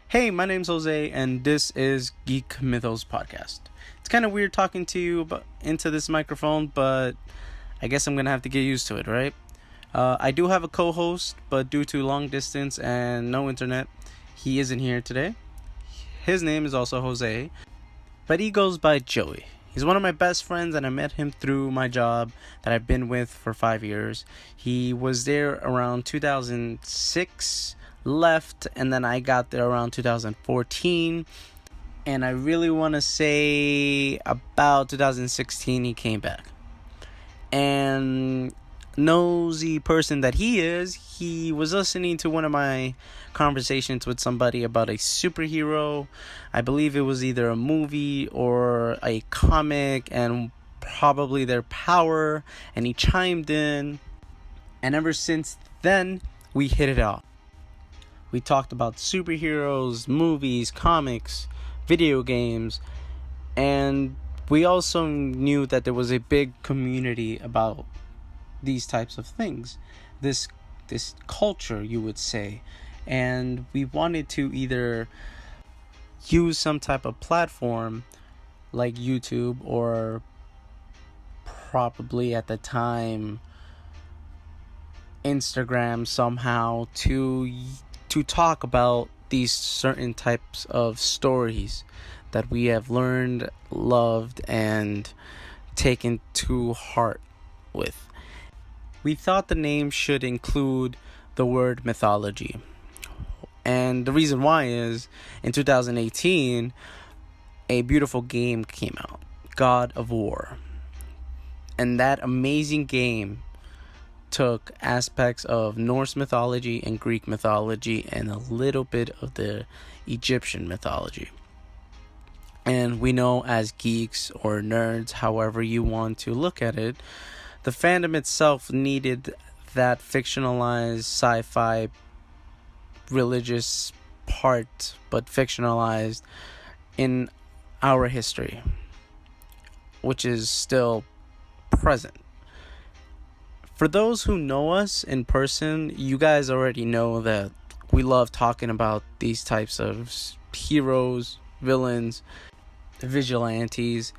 Hey, my name's Jose, and this is Geek Mythos podcast. It's kind of weird talking to you into this microphone, but I guess I'm gonna have to get used to it, right? I do have a co-host, but due to long distance and no internet, he isn't here today. His name is also Jose, but he goes by Joey. He's one of my best friends, and I met him through my job that I've been with for 5 years. He was there around 2006, left, and then I got there around 2014. And I really want to say about 2016 he came back. And nosy person that he was listening to one of my conversations with somebody about a superhero. I believe it was either a movie or a comic, and probably their power, and he chimed in, and ever since then we hit it off. We talked about superheroes, movies, comics, video games, and we also knew that there was a big community about these types of things, this culture, you would say. And we wanted to either use some type of platform like YouTube, or probably at the time Instagram, somehow to talk about these certain types of stories that we have learned, loved, and taken to heart with. We thought the name should include the word mythology. And the reason why is, in 2018, a beautiful game came out, God of War. And that amazing game took aspects of Norse mythology and Greek mythology and a little bit of the Egyptian mythology. And we know, as geeks or nerds, however you want to look at it, the fandom itself needed that fictionalized sci-fi religious part, but fictionalized in our history, which is still present. For those who know us in person, you guys already know that we love talking about these types of heroes, villains, vigilantes.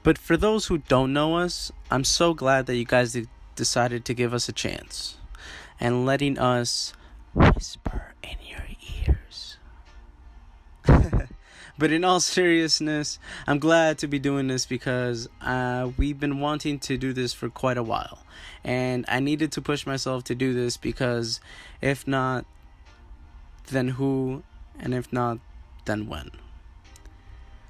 But for those who don't know us, I'm so glad that you guys decided to give us a chance and letting us whisper in your ears. But in all seriousness, I'm glad to be doing this because we've been wanting to do this for quite a while. And I needed to push myself to do this because if not, then who? And if not, then when?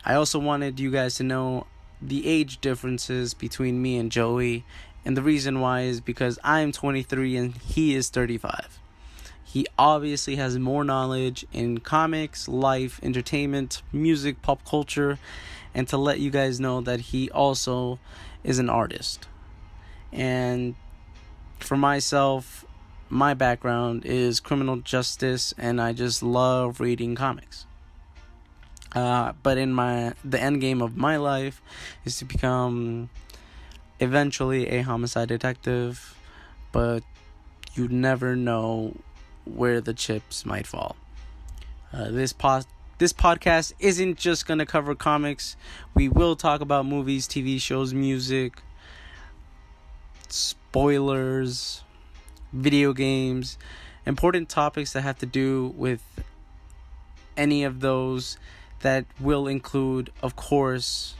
I also wanted you guys to know the age differences between me and Joey. And the reason why is because I'm 23 and he is 35. He obviously has more knowledge in comics, life, entertainment, music, pop culture, and to let you guys know that he also is an artist. And for myself, my background is criminal justice, and I just love reading comics. But in the end game of my life is to become eventually a homicide detective, but you never know where the chips might fall. This podcast isn't just gonna cover comics. We will talk about movies, TV shows, music, spoilers, video games, important topics that have to do with any of those, that will include, of course,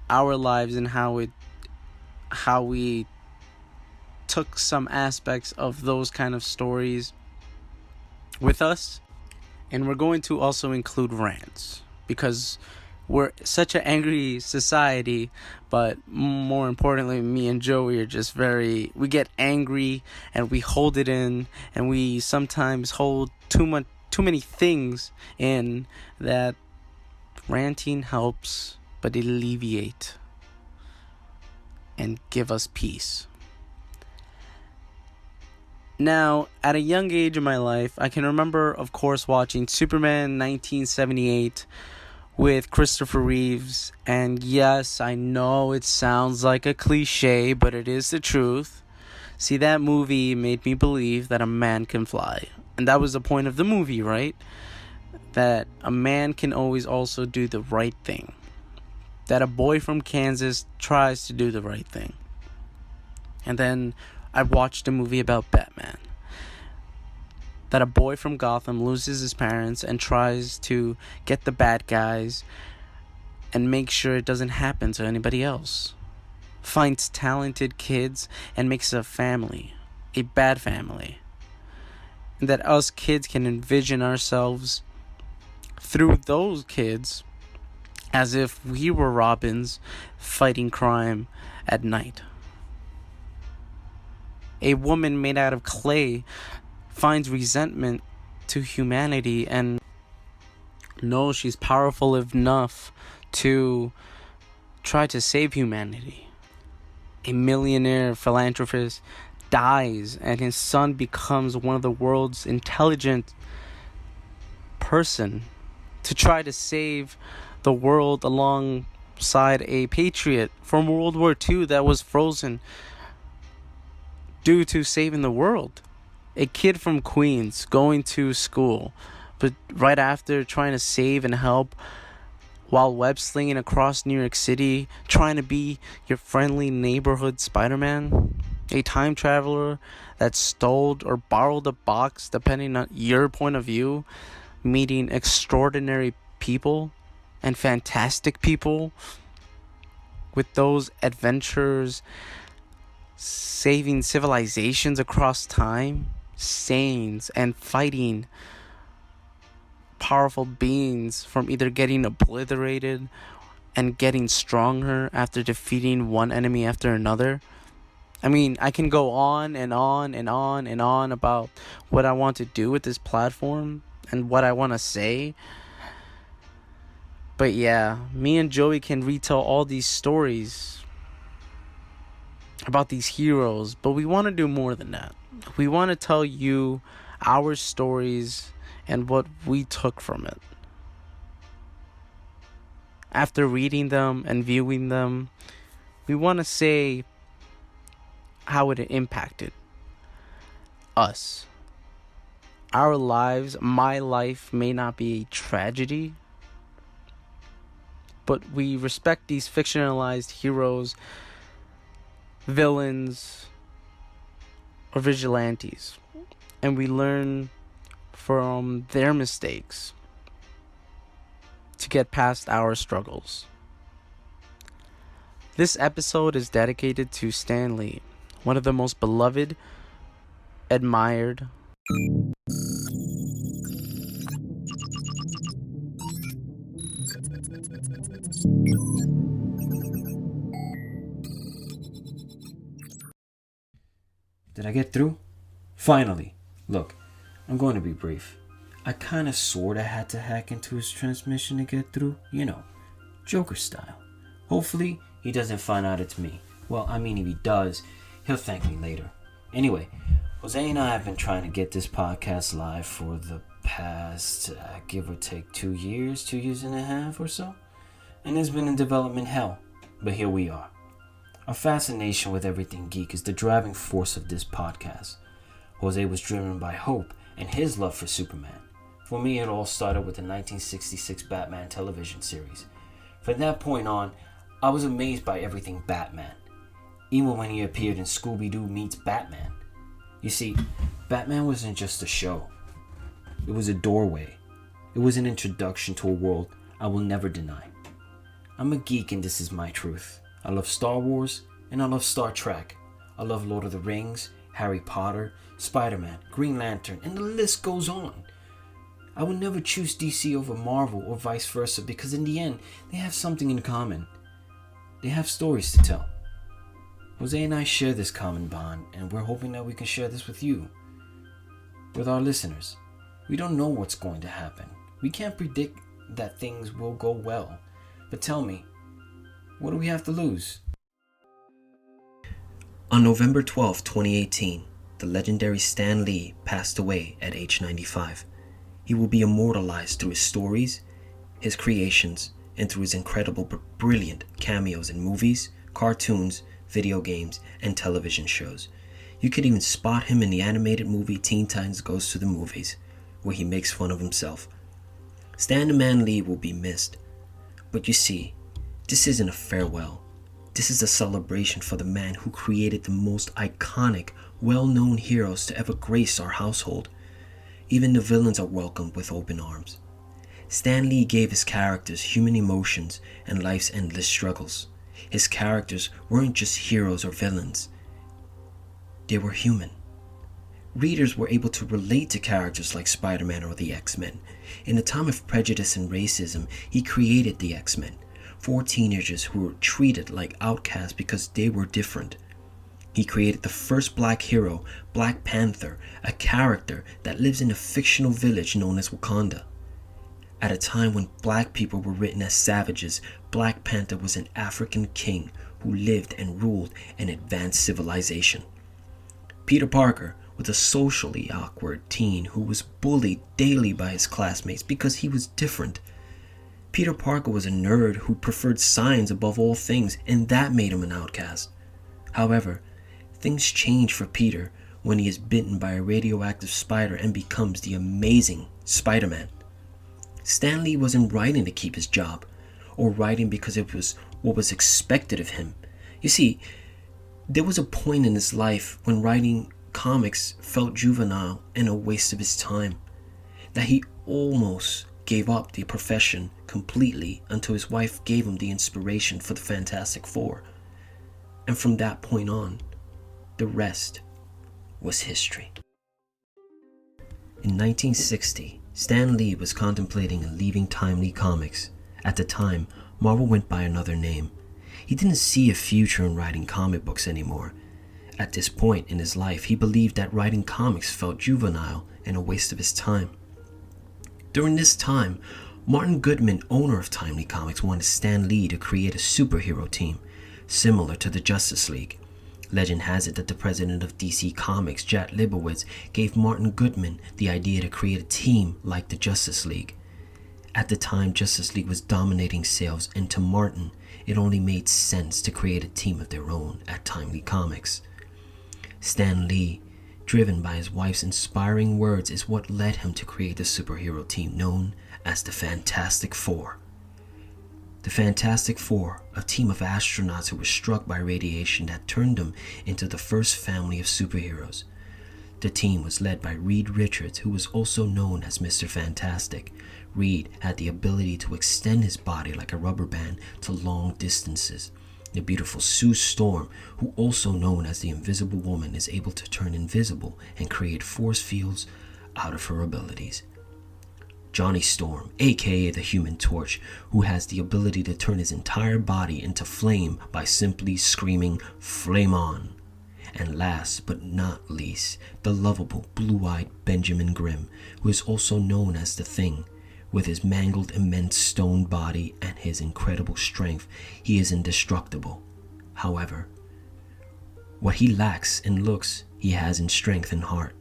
our lives and how we took some aspects of those kind of stories with us. And we're going to also include rants, because we're such an angry society, but more importantly, me and Joey are just we get angry and we hold it in, and we sometimes hold too many things in, that ranting helps but alleviate and give us peace. Now, at a young age in my life, I can remember, of course, watching Superman 1978 with Christopher Reeves. And yes, I know it sounds like a cliche, but it is the truth. See, that movie made me believe that a man can fly. And that was the point of the movie, right? that a man can always also do the right thing. That a boy from Kansas tries to do the right thing. And then I watched a movie about Batman. That a boy from Gotham loses his parents and tries to get the bad guys and make sure it doesn't happen to anybody else. Finds talented kids and makes a family, a bad family. And that us kids can envision ourselves through those kids as if we were Robins fighting crime at night. A woman made out of clay finds resentment to humanity and knows she's powerful enough to try to save humanity. A millionaire philanthropist dies and his son becomes one of the world's intelligent person to try to save the world alongside a patriot from World War II that was frozen due to saving the world. A kid from Queens going to school, but right after trying to save and help while web slinging across New York City, trying to be your friendly neighborhood Spider-Man. A time traveler that stole or borrowed a box, depending on your point of view, meeting extraordinary people and fantastic people with those adventures, saving civilizations across time, sayings, and fighting powerful beings from either getting obliterated and getting stronger after defeating one enemy after another. I mean, I can go on and on and on and on about what I want to do with this platform and what I want to say. But yeah, me and Joey can retell all these stories about these heroes, but we want to do more than that. We want to tell you our stories and what we took from it. After reading them and viewing them, we want to say how it impacted us. Our lives, my life may not be a tragedy, but we respect these fictionalized heroes, villains, or vigilantes, and we learn from their mistakes to get past our struggles. This episode is dedicated to Stan Lee, one of the most beloved, admired, Did I get through? Finally. Look, I'm going to be brief. I kinda sorta had to hack into his transmission to get through, Joker style. Hopefully, he doesn't find out it's me. Well, I mean, if he does, he'll thank me later. Anyway, Jose and I have been trying to get this podcast live for the past, give or take 2 years and a half or so. And it's been in development hell, but here we are. Our fascination with everything geek is the driving force of this podcast. Jose was driven by hope and his love for Superman. For me, it all started with the 1966 Batman television series. From that point on, I was amazed by everything Batman, even when he appeared in Scooby-Doo Meets Batman. You see, Batman wasn't just a show. It was a doorway. It was an introduction to a world I will never deny. I'm a geek and this is my truth. I love Star Wars and I love Star Trek. I love Lord of the Rings, Harry Potter, Spider-Man, Green Lantern, and the list goes on. I would never choose DC over Marvel or vice versa because in the end, they have something in common. They have stories to tell. Jose and I share this common bond, and we're hoping that we can share this with you, with our listeners. We don't know what's going to happen. We can't predict that things will go well. But tell me, what do we have to lose? On November 12, 2018, the legendary Stan Lee passed away at age 95. He will be immortalized through his stories, his creations, and through his incredible but brilliant cameos in movies, cartoons, video games, and television shows. You could even spot him in the animated movie Teen Titans Goes to the Movies, where he makes fun of himself. Stan the Man Lee will be missed, but you see, this isn't a farewell. This is a celebration for the man who created the most iconic, well-known heroes to ever grace our household. Even the villains are welcomed with open arms. Stan Lee gave his characters human emotions and life's endless struggles. His characters weren't just heroes or villains. They were human. Readers were able to relate to characters like Spider-Man or the X-Men. In a time of prejudice and racism, he created the X-Men, 4 teenagers who were treated like outcasts because they were different. He created the first black hero, Black Panther, a character that lives in a fictional village known as Wakanda. At a time when black people were written as savages, Black Panther was an African king who lived and ruled an advanced civilization. Peter Parker was a socially awkward teen who was bullied daily by his classmates because he was different. Peter Parker was a nerd who preferred science above all things, and that made him an outcast. However, things change for Peter when he is bitten by a radioactive spider and becomes the amazing Spider-Man. Stan Lee wasn't writing to keep his job, or writing because it was what was expected of him. You see, there was a point in his life when writing comics felt juvenile and a waste of his time, that he almost gave up the profession completely until his wife gave him the inspiration for the Fantastic Four. And from that point on, the rest was history. In 1960, Stan Lee was contemplating leaving Timely Comics. At the time, Marvel went by another name. He didn't see a future in writing comic books anymore. At this point in his life, he believed that writing comics felt juvenile and a waste of his time. During this time, Martin Goodman, owner of Timely Comics, wanted Stan Lee to create a superhero team, similar to the Justice League. Legend has it that the president of DC Comics, Jack Leibowitz, gave Martin Goodman the idea to create a team like the Justice League. At the time, Justice League was dominating sales, and to Martin, it only made sense to create a team of their own at Timely Comics. Stan Lee, driven by his wife's inspiring words, is what led him to create the superhero team known as the Fantastic Four. The Fantastic Four, a team of astronauts who were struck by radiation that turned them into the first family of superheroes. The team was led by Reed Richards, who was also known as Mr. Fantastic. Reed had the ability to extend his body like a rubber band to long distances. The beautiful Sue Storm, who also known as the Invisible Woman, is able to turn invisible and create force fields out of her abilities. Johnny Storm, aka the Human Torch, who has the ability to turn his entire body into flame by simply screaming, "Flame on!" And last but not least, the lovable, blue-eyed Benjamin Grimm, who is also known as the Thing. With his mangled, immense stone body and his incredible strength, he is indestructible. However, what he lacks in looks, he has in strength and heart.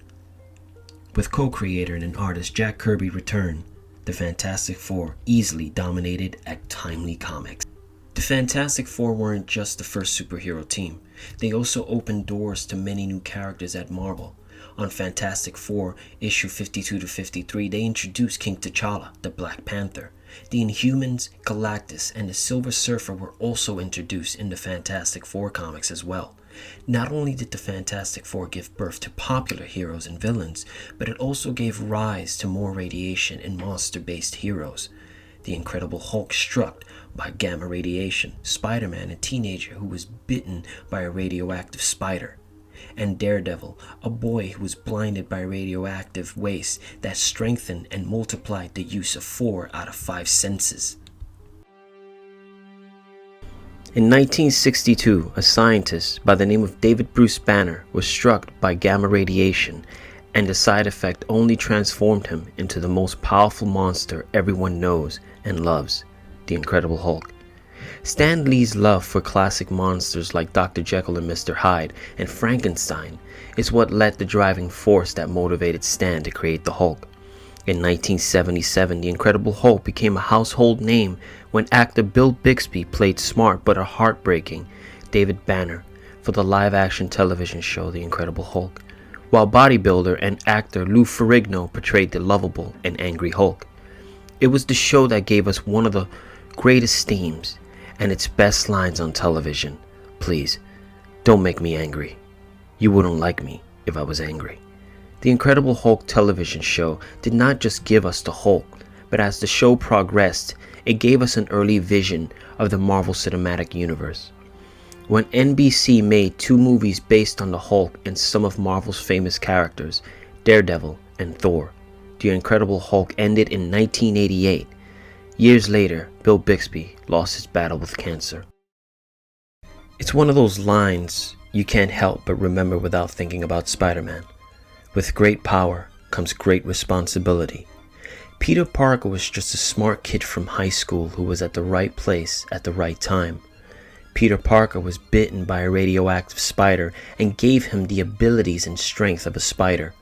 With co-creator and artist Jack Kirby return, the Fantastic Four easily dominated at Timely Comics. The Fantastic Four weren't just the first superhero team. They also opened doors to many new characters at Marvel. On Fantastic Four, issue 52 to 53, they introduced King T'Challa, the Black Panther. The Inhumans, Galactus, and the Silver Surfer were also introduced in the Fantastic Four comics as well. Not only did the Fantastic Four give birth to popular heroes and villains, but it also gave rise to more radiation and monster-based heroes. The Incredible Hulk struck by gamma radiation, Spider-Man, a teenager who was bitten by a radioactive spider, and Daredevil, a boy who was blinded by radioactive waste that strengthened and multiplied the use of 4 out of 5 senses. In 1962, a scientist by the name of David Bruce Banner was struck by gamma radiation, and the side effect only transformed him into the most powerful monster everyone knows and loves, the Incredible Hulk. Stan Lee's love for classic monsters like Dr. Jekyll and Mr. Hyde and Frankenstein is what led the driving force that motivated Stan to create the Hulk. In 1977, the Incredible Hulk became a household name when actor Bill Bixby played smart but a heartbreaking David Banner for the live-action television show The Incredible Hulk, while bodybuilder and actor Lou Ferrigno portrayed the lovable and angry Hulk. It was the show that gave us one of the greatest themes and its best lines on television. Please, don't make me angry. You wouldn't like me if I was angry. The Incredible Hulk television show did not just give us the Hulk, but as the show progressed, it gave us an early vision of the Marvel Cinematic Universe. When NBC made 2 movies based on the Hulk and some of Marvel's famous characters, Daredevil and Thor, The Incredible Hulk ended in 1988. Years later, Bill Bixby lost his battle with cancer. It's one of those lines you can't help but remember without thinking about Spider-Man. With great power comes great responsibility. Peter Parker was just a smart kid from high school who was at the right place at the right time. Peter Parker was bitten by a radioactive spider and gave him the abilities and strength of a spider.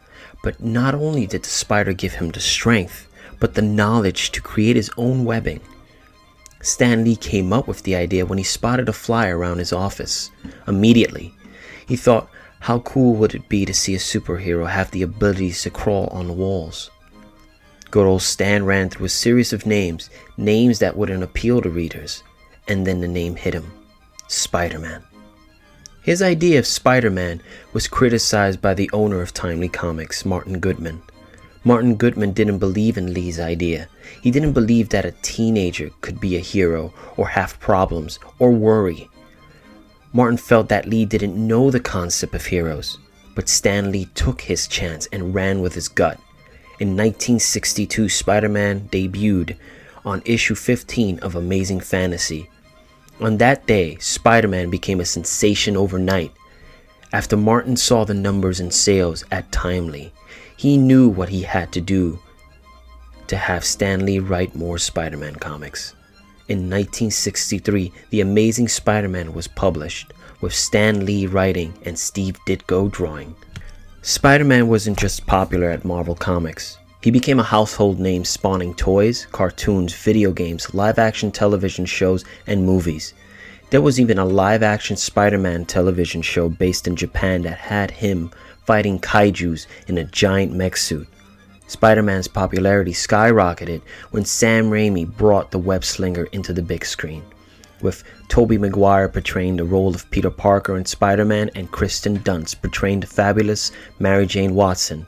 But not only did the spider give him the strength, but the knowledge to create his own webbing. Stan Lee came up with the idea when he spotted a fly around his office. Immediately, he thought, how cool would it be to see a superhero have the abilities to crawl on the walls? Good old Stan ran through a series of names that wouldn't appeal to readers, and then the name hit him. Spider-Man. His idea of Spider-Man was criticized by the owner of Timely Comics, Martin Goodman. Martin Goodman didn't believe in Lee's idea. He didn't believe that a teenager could be a hero or have problems or worry. Martin felt that Lee didn't know the concept of heroes, but Stan Lee took his chance and ran with his gut. In 1962, Spider-Man debuted on issue 15 of Amazing Fantasy. On that day, Spider-Man became a sensation overnight. After Martin saw the numbers in sales at Timely, he knew what he had to do to have Stan Lee write more Spider-Man comics. In 1963, The Amazing Spider-Man was published, with Stan Lee writing and Steve Ditko drawing. Spider-Man wasn't just popular at Marvel Comics. He became a household name, spawning toys, cartoons, video games, live-action television shows, and movies. There was even a live-action Spider-Man television show based in Japan that had him fighting kaijus in a giant mech suit. Spider-Man's popularity skyrocketed when Sam Raimi brought the web slinger into the big screen, with Tobey Maguire portraying the role of Peter Parker in Spider-Man and Kristen Dunst portraying the fabulous Mary Jane Watson.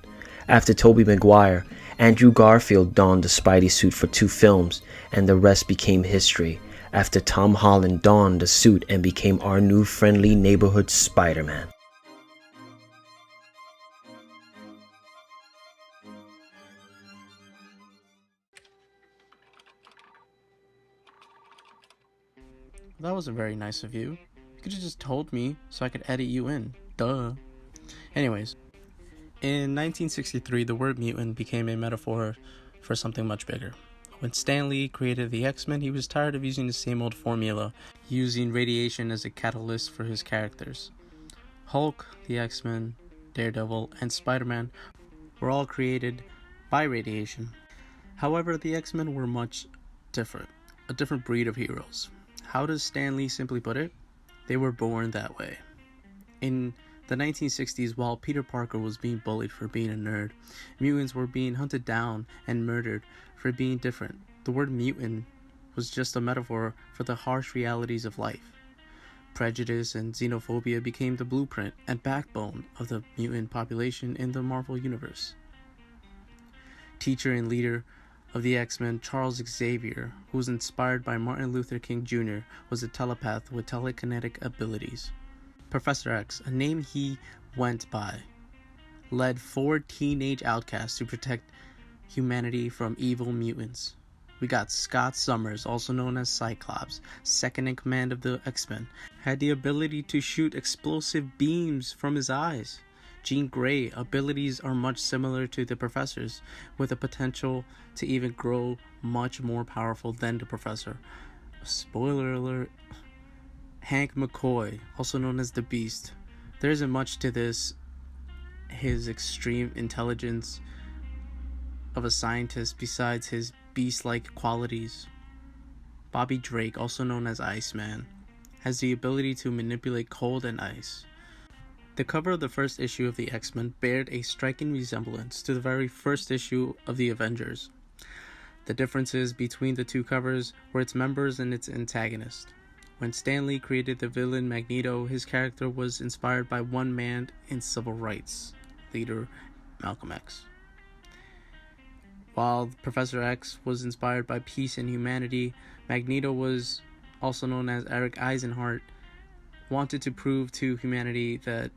After Tobey Maguire, Andrew Garfield donned the Spidey suit for 2 films, and the rest became history after Tom Holland donned the suit and became our new friendly neighborhood Spider-Man. That wasn't very nice of you. You could have just told me so I could edit you in. Duh. Anyways, in 1963, the word mutant became a metaphor for something much bigger. When Stan Lee created the X-Men, he was tired of using the same old formula, using radiation as a catalyst for his characters. Hulk, the X-Men, Daredevil, and Spider-Man were all created by radiation. However, the X-Men were much different, a different breed of heroes. How does Stan Lee simply put it? They were born that way. In the 1960s, while Peter Parker was being bullied for being a nerd, mutants were being hunted down and murdered for being different. The word mutant was just a metaphor for the harsh realities of life. Prejudice and xenophobia became the blueprint and backbone of the mutant population in the Marvel Universe. Teacher and leader of the X-Men, Charles Xavier, who was inspired by Martin Luther King Jr., was a telepath with telekinetic abilities. Professor X, a name he went by, led 4 teenage outcasts to protect humanity from evil mutants. We got Scott Summers, also known as Cyclops, second in command of the X-Men, had the ability to shoot explosive beams from his eyes. Jean Grey abilities are much similar to the Professor's, with the potential to even grow much more powerful than the Professor. Spoiler alert, Hank McCoy, also known as the Beast. There isn't much to this. His extreme intelligence of a scientist besides his beast-like qualities. Bobby Drake, also known as Iceman, has the ability to manipulate cold and ice. The cover of the first issue of the X-Men bared a striking resemblance to the very first issue of the Avengers. The differences between the two covers were its members and its antagonist. When Stan Lee created the villain Magneto, his character was inspired by one man in civil rights leader Malcolm X. While Professor X was inspired by peace and humanity, Magneto, was also known as Eric Eisenhart, wanted to prove to humanity that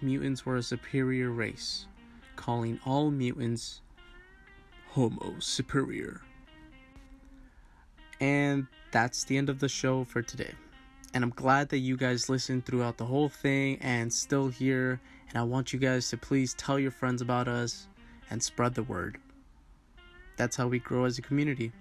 mutants were a superior race, calling all mutants Homo superior. And that's the end of the show for today. And I'm glad that you guys listened throughout the whole thing and still here. And I want you guys to please tell your friends about us and spread the word. That's how we grow as a community.